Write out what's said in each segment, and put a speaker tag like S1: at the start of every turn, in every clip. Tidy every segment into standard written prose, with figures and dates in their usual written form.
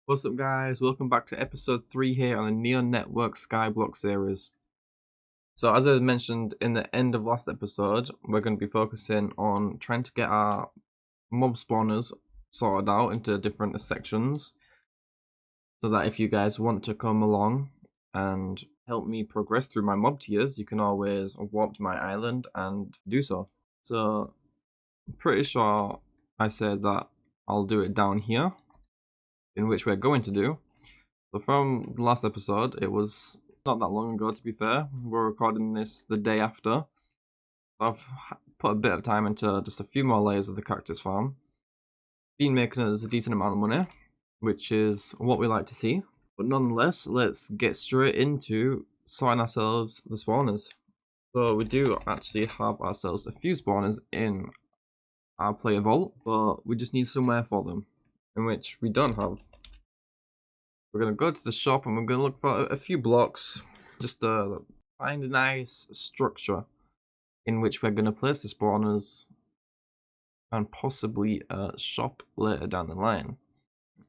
S1: What's up guys, welcome back to episode 3 here on the Neonetwork Skyblock series. So as I mentioned in the end of last episode, we're going to be focusing on trying to get our mob spawners sorted out into different sections, so that if you guys want to come along and help me progress through my mob tiers, you can always warp to my island and do so. So I'm pretty sure I said that I'll do it down here, in which we're going to do. So from the last episode, it was not that long ago to be fair, we're recording this the day after. I've put a bit of time into just a few more layers of the cactus farm. Been making us a decent amount of money, which is what we like to see. But nonetheless, let's get straight into sorting ourselves the spawners. So we do actually have ourselves a few spawners in our player vault, but we just need somewhere for them, in which we don't have. We're going to go to the shop and we're going to look for a few blocks, just to find a nice structure in which we're going to place the spawners and possibly a shop later down the line.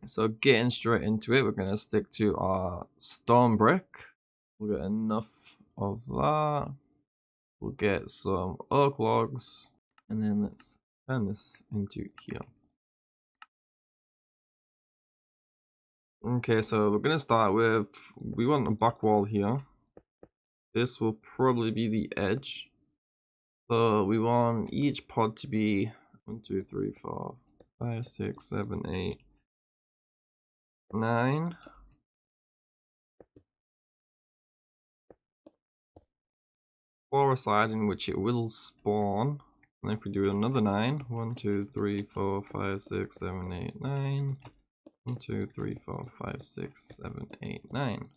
S1: So getting straight into it, we're going to stick to our stone brick. We'll get enough of that. We'll get some oak logs, and then let's turn this into here. Okay, so we're gonna start with, we want a back wall here. This will probably be the edge. So we want each pod to be 1, 2, 3, 4, 5, 6, 7, 8, 9. Or a side in which it will spawn. And if we do another 9, 1, 2, 3, 4, 5, 6, 7, 8, 9. 1, 2, 3, 4, 5, 6, 7, 8, 9.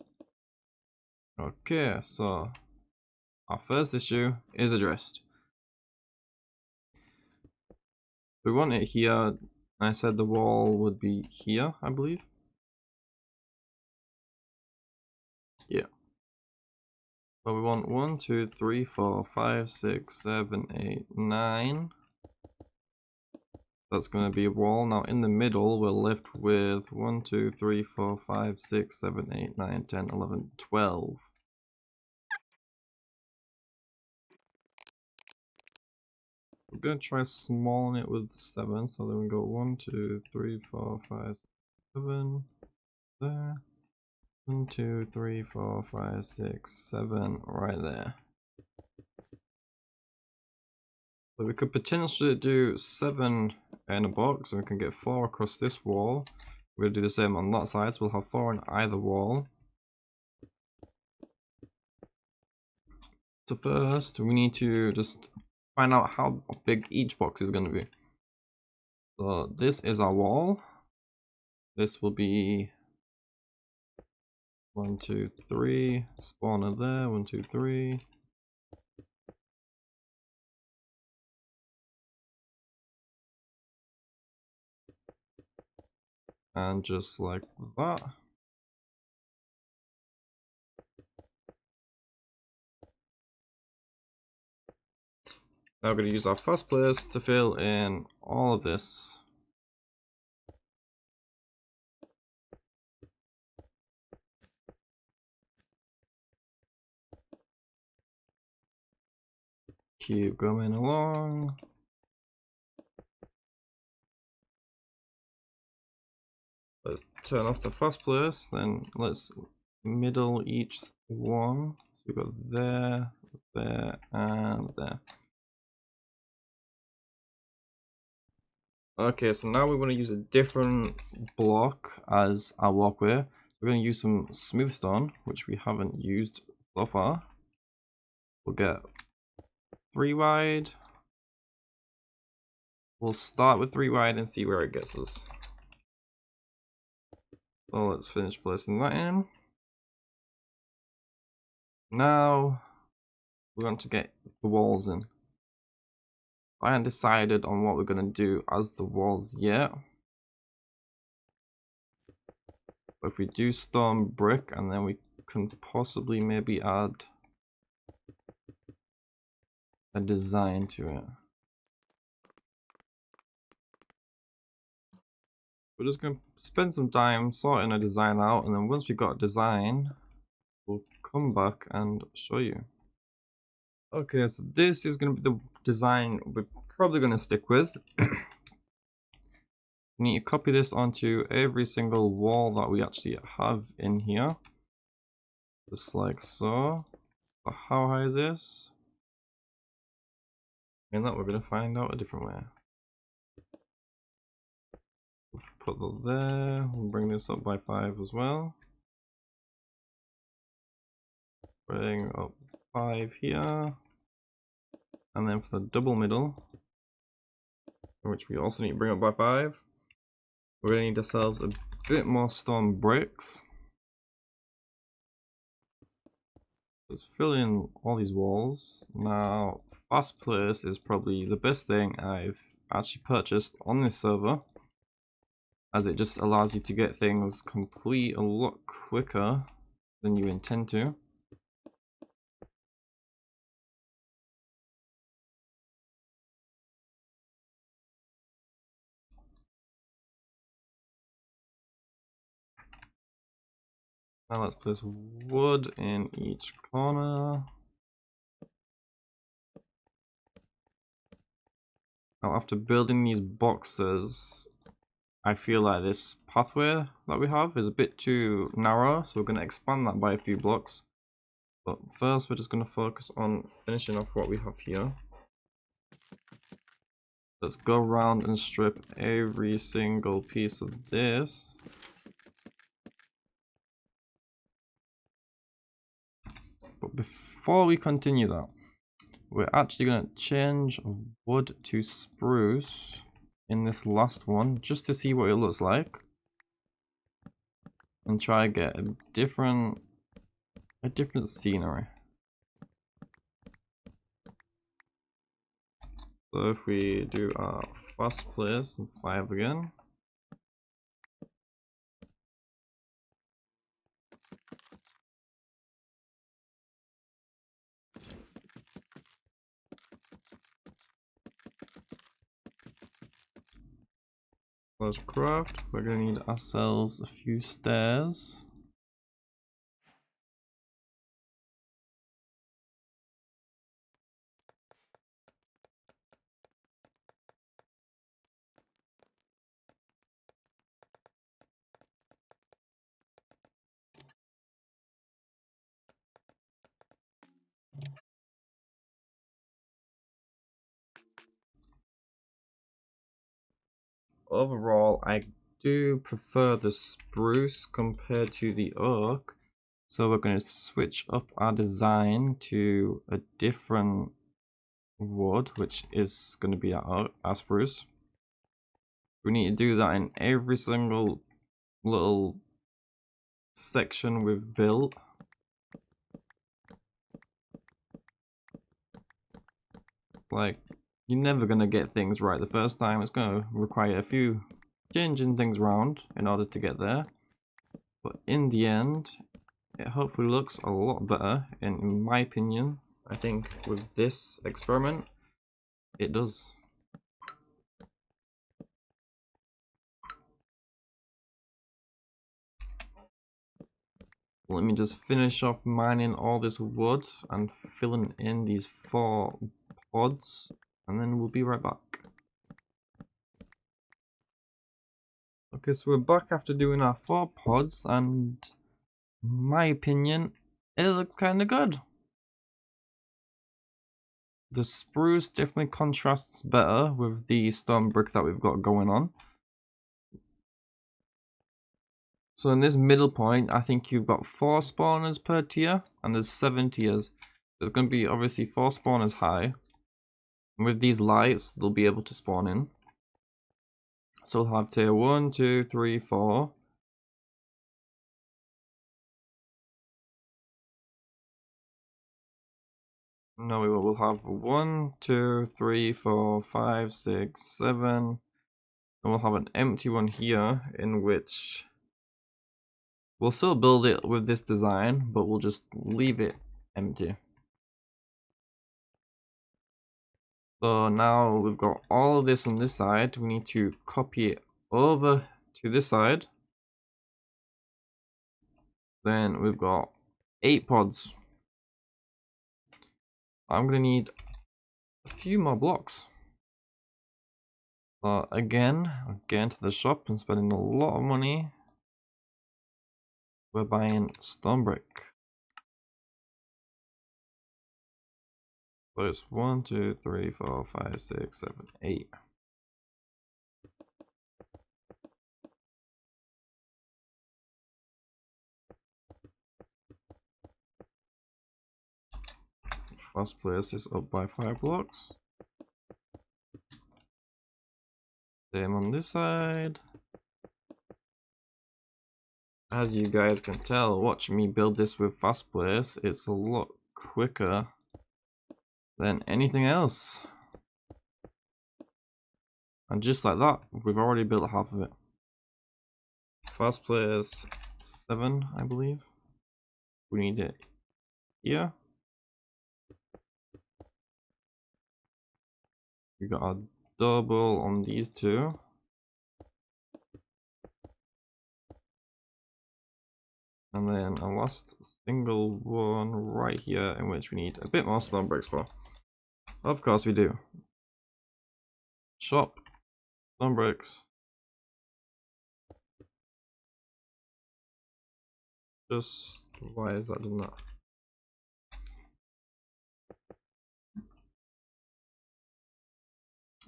S1: Okay, so our first issue is addressed. We want it here. I said the wall would be here, I believe. Yeah. So we want 1, 2, 3, 4, 5, 6, 7, 8, 9. That's going to be a wall. Now in the middle, we're left with 1, 2, 3, 4, 5, 6, 7, 8, 9, 10, 11, 12. We're going to try smalling it with 7. So then we go 1, 2, 3, 4, 5, 7. There. 1, 2, 3, 4, 5, 6, 7. Right there. So we could potentially do 7 in a box, and we can get 4 across this wall. We're going to do the same on that side, so we'll have 4 on either wall. So first, we need to just find out how big each box is going to be. So this is our wall. This will be 1, 2, 3. Spawner there, 1, 2, 3. And just like that. Now we're going to use our first place to fill in all of this. Keep going along. Let's turn off the first place, then let's middle each one. So we've got there, there, and there. Okay, so now we want to use a different block as our walkway. We're going to use some smooth stone, which we haven't used so far. We'll get 3 wide. We'll start with 3 wide and see where it gets us. So let's finish placing that in. Now we want to get the walls in. I haven't decided on what we're going to do as the walls yet. But if we do stone brick, and then we can possibly maybe add a design to it. we're just going to spend some time sorting a design out, and then once we've got a design, we'll come back and show you. Okay, so this is going to be the design we're probably going to stick with. We need to copy this onto every single wall that we actually have in here. Just like so. How high is this? And that we're going to find out a different way. We'll put that there. We'll bring this up by 5 as well. Bring up 5 here. And then for the double middle, which we also need to bring up by 5, we're going to need ourselves a bit more stone bricks. Let's fill in all these walls. Now, fast place is probably the best thing I've actually purchased on this server, as it just allows you to get things complete a lot quicker than you intend to. Now let's place wood in each corner. Now after building these boxes, I feel like this pathway that we have is a bit too narrow, so we're going to expand that by a few blocks. But first we're just going to focus on finishing off what we have here. Let's go around and strip every single piece of this. But before we continue that, we're actually going to change wood to spruce in this last one, just to see what it looks like. And try to get a different scenery. So if we do our fast place and 5 again. Let's craft. We're going to need ourselves a few stairs. Overall, I do prefer the spruce compared to the oak, so we're going to switch up our design to a different wood, which is going to be our spruce. We need to do that in every single little section we've built. Like, you're never going to get things right the first time. It's going to require a few changing things around in order to get there. But in the end, it hopefully looks a lot better, in my opinion. I think with this experiment, it does. Let me just finish off mining all this wood and filling in these 4 pods, and then we'll be right back. Okay, so we're back after doing our 4 pods, and in my opinion, it looks kind of good. The spruce definitely contrasts better with the stone brick that we've got going on. So in this middle point, I think you've got 4 spawners per tier, and there's 7 tiers. There's going to be obviously 4 spawners high. And with these lights, they'll be able to spawn in. So we'll have tier 1, 2, 3, 4. No, we will. We'll have 1, 2, 3, 4, 5, 6, 7. And we'll have an empty one here, in which we'll still build it with this design, but we'll just leave it empty. So now we've got all of this on this side. We need to copy it over to this side. Then we've got 8 pods. I'm gonna need a few more blocks. Again to the shop and spending a lot of money. We're buying stone brick. So it's 1, 2, 3, 4, 5, 6, 7, 8. First place is up by 5 blocks. Same on this side. As you guys can tell, watching me build this with fast place, it's a lot quicker than anything else. And just like that, we've already built half of it. Fast place 7, I believe. We need it here. We got a double on these 2. And then a last single one right here, in which we need a bit more stone bricks for. Of course we do. Shop, stone bricks. Just, why is that doing that?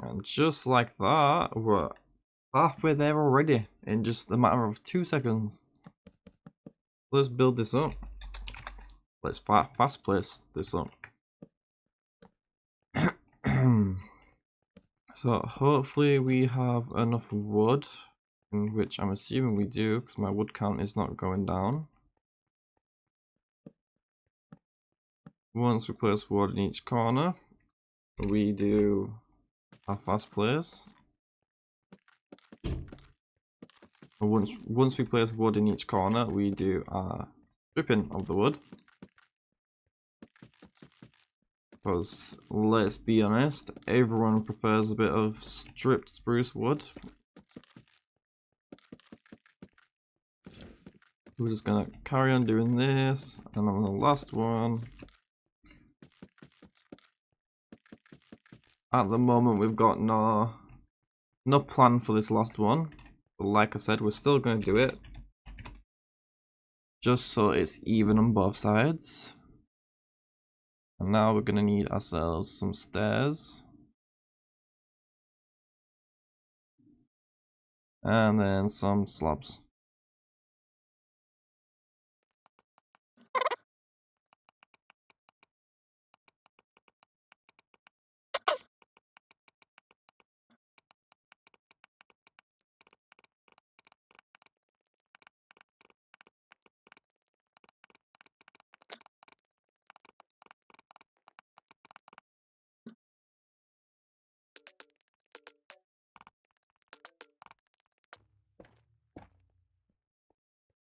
S1: And just like that, we're halfway there already in just a matter of 2 seconds. Let's build this up. Let's fast place this up. So hopefully we have enough wood, in which I'm assuming we do, because my wood count is not going down. Once we place wood in each corner, we do our fast place. Once we place wood in each corner, we do our stripping of the wood. Because let's be honest, everyone prefers a bit of stripped spruce wood. We're just gonna carry on doing this, and on the last one, at the moment we've got no plan for this last one. But like I said, we're still gonna do it, just so it's even on both sides. And now we're gonna need ourselves some stairs. And then some slabs.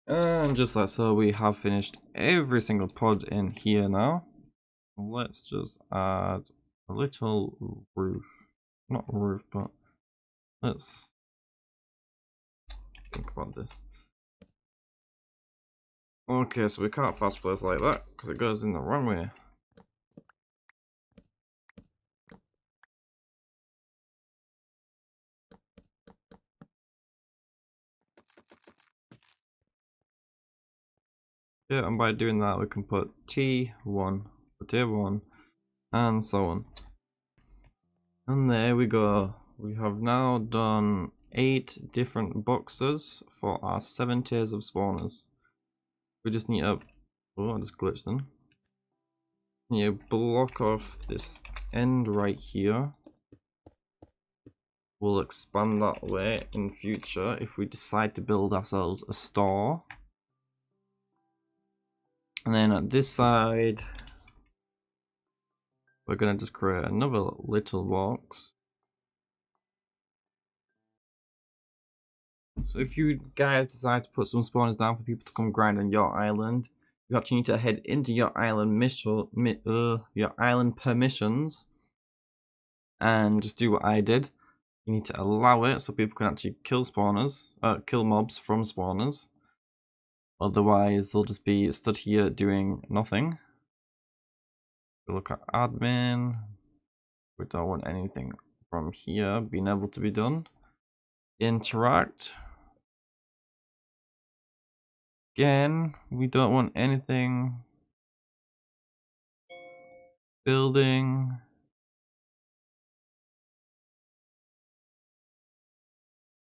S1: And just like so, we have finished every single pod in here now. Let's just add a little roof. Not roof, but let's think about this. Okay, so we can't fast place like that because it goes in the wrong way. Yeah, and by doing that we can put T1 for tier 1 and so on. And there we go. We have now done 8 different boxes for our 7 tiers of spawners. We just need a... oh, I just glitched them. Need to block off this end right here. We'll expand that way in future if we decide to build ourselves a store. And then at this side, we're gonna just create another little box. So if you guys decide to put some spawners down for people to come grind on your island, you actually need to head into your island your island permissions and just do what I did. You need to allow it so people can actually kill mobs from spawners. Otherwise, they'll just be stood here doing nothing. Look at admin. We don't want anything from here being able to be done. Interact. Again, we don't want anything. Building.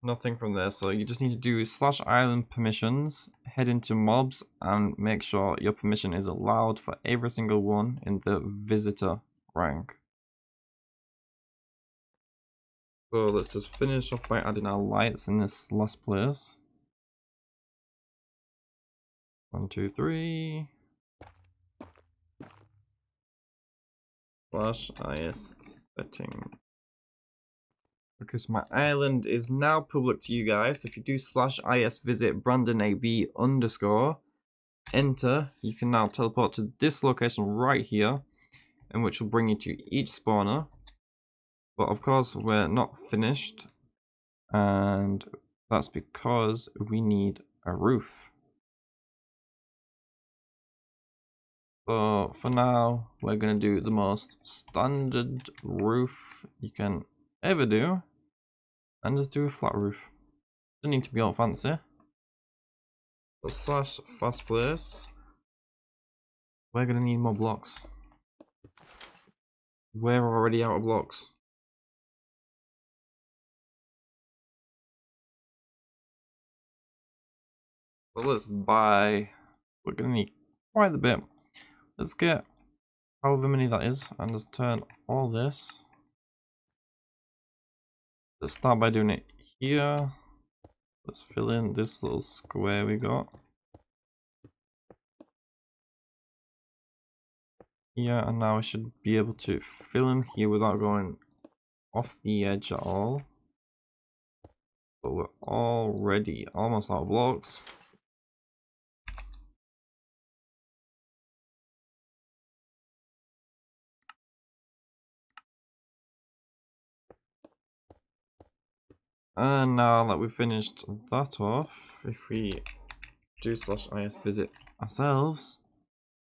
S1: Nothing from there, so you just need to do /island permissions, head into mobs, and make sure your permission is allowed for every single one in the visitor rank. So let's just finish off by adding our lights in this last place. 1, 2, 3. /is setting. Because my island is now public to you guys, so if you do /is visit BrandonAB _ enter, you can now teleport to this location right here, and which will bring you to each spawner. But of course we're not finished, and that's because we need a roof. So for now we're going to do the most standard roof you can ever do, and just do a flat roof. Doesn't need to be all fancy. So /fast place. We're going to need more blocks. We're already out of blocks. So let's buy. We're going to need quite a bit. Let's get however many that is, and just turn all this. Let's start by doing it here. Let's fill in this little square we got. Yeah, and now I should be able to fill in here without going off the edge at all. But we're already almost out of blocks. And now that we've finished that off, if we do /is visit ourselves,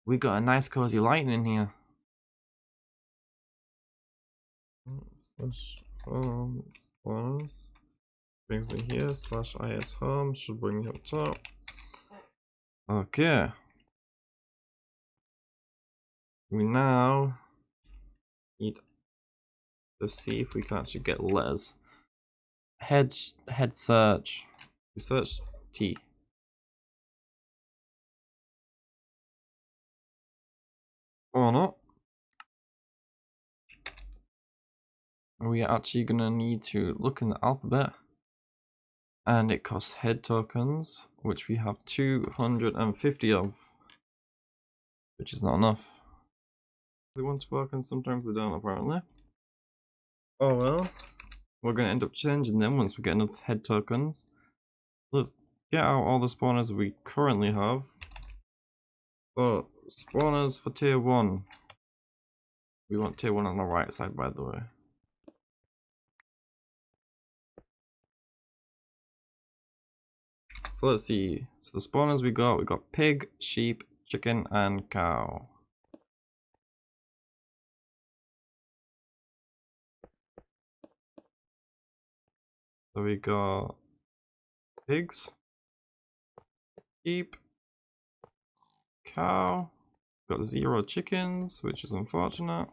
S1: we got a nice cozy lighting in here. Home spawns brings me here. /is home should bring me up top. Okay. We now need to see if we can actually get letters. Head search. We search T. Or not. We are actually gonna need to look in the alphabet, and it costs head tokens, which we have 250 of, which is not enough. They want to work, and sometimes they don't, apparently. Oh well. We're going to end up changing them once we get enough head tokens. Let's get out all the spawners we currently have. So, spawners for tier 1. We want tier 1 on the right side, by the way. So let's see. So the spawners we got pig, sheep, chicken, and cow. So we got pigs, sheep, cow, got 0 chickens, which is unfortunate.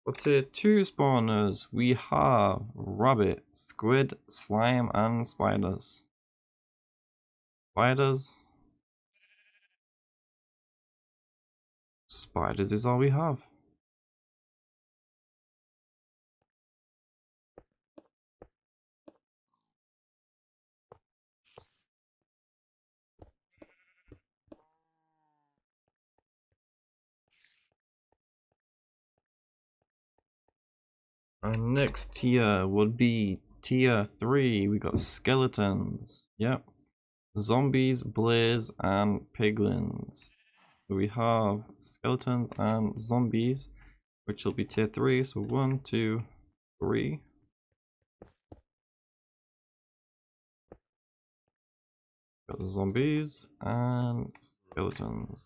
S1: For tier 2 spawners, we have rabbit, squid, slime, and spiders. Spiders is all we have. Our next tier would be tier 3. We got skeletons. Yep. Zombies, blaze, and piglins. So we have skeletons and zombies. which will be tier 3. So 1, 2, 3. Got the zombies and skeletons.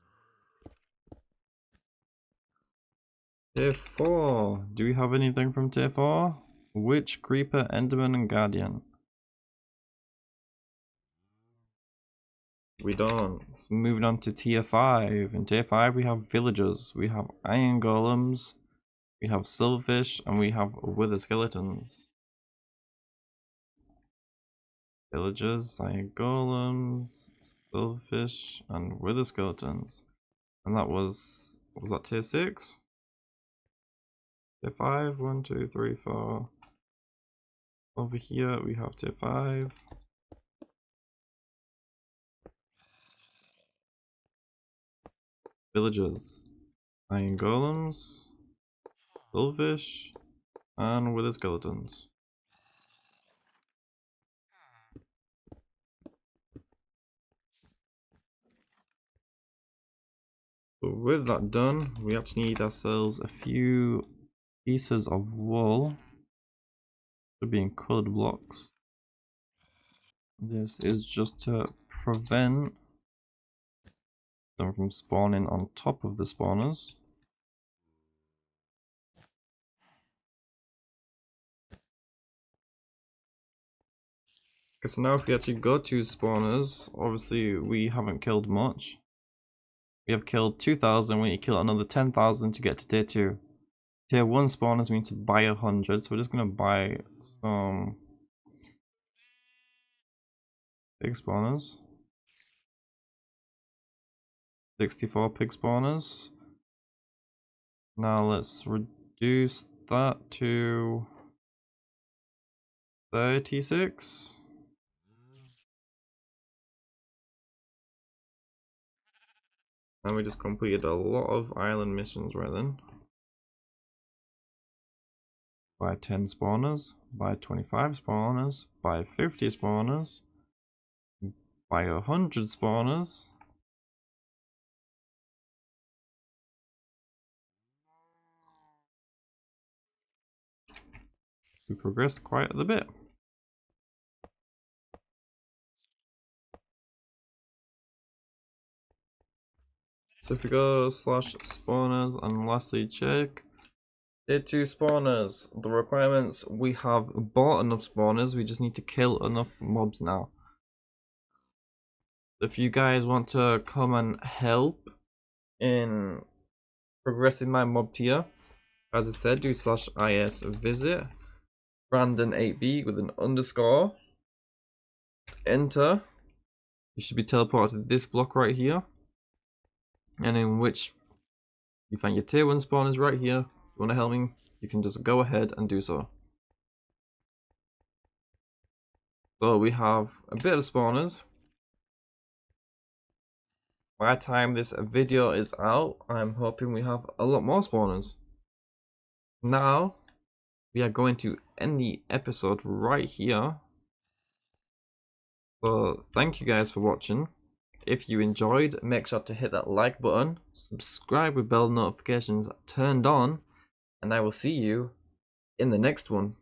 S1: Tier 4. Do we have anything from tier 4? Witch, Creeper, Enderman, and Guardian. We don't. So moving on to tier 5. In tier 5 we have villagers, we have iron golems, we have silverfish, and we have wither skeletons. Villagers, iron golems, silverfish, and wither skeletons. And that was that tier 6? Tier 5, 1, 2, 3, 4. Over here we have tier 5. Villagers, iron golems, silverfish, and wither skeletons. So with that done, we actually need ourselves a few pieces of wool to be in colored blocks. This is just to prevent them from spawning on top of the spawners. Because now if we actually go to spawners, obviously we haven't killed much. We have killed 2,000, we need to kill another 10,000 to get to tier 2. Tier 1 spawners we need to buy 100, so we're just going to buy some pig spawners. 64 pig spawners. Now let's reduce that to 36. And we just completed a lot of island missions right then. Buy 10 spawners, buy 25 spawners, buy 50 spawners, buy 100 spawners. We progressed quite a bit. So if we go /spawners and lastly check tier 2 spawners, the requirements, we have bought enough spawners, we just need to kill enough mobs now. If you guys want to come and help in progressing my mob tier, as I said, do /is visit Brandon8b with an underscore, enter. You should be teleported to this block right here, and in which you find your tier 1 spawners right here. If you want to help me, you can just go ahead and do so. So we have a bit of spawners. By the time this video is out, I'm hoping we have a lot more spawners. Now, we are going to end the episode right here. So thank you guys for watching. If you enjoyed, make sure to hit that like button, subscribe with bell notifications turned on, and I will see you in the next one.